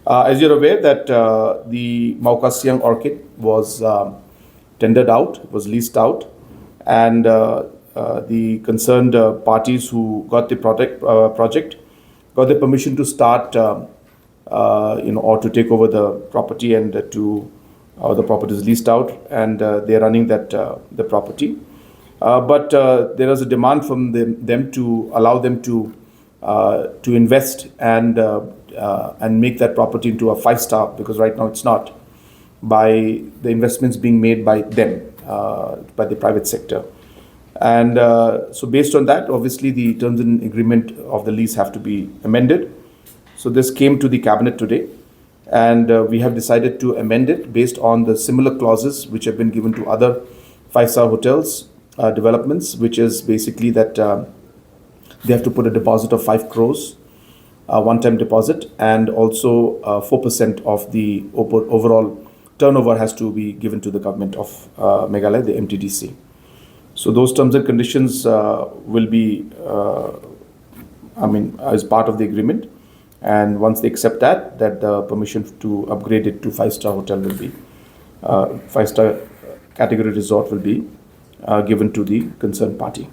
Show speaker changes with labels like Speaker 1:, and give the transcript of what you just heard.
Speaker 1: As you're aware that the Mawkasiang orchid was tendered out, was leased out, and the concerned parties who got the project got the permission to start, or to take over the property and the property is leased out, and they're running the property. But there is a demand from them to allow them to invest and make that property into a 5-star, because right now it's not, by the investments being made by them, by the private sector. And so based on that, obviously the terms and agreement of the lease have to be amended. So this came to the cabinet today, and we have decided to amend it based on the similar clauses which have been given to other 5-star hotels developments, which is basically that they have to put a deposit of 5 crores, one-time deposit, and also 4% of the overall turnover has to be given to the government of Meghalaya, the MTDC. So those terms and conditions will be, as part of the agreement. And once they accept that the permission to upgrade it to 5-star hotel will be, 5-star category resort will be given to the concerned party.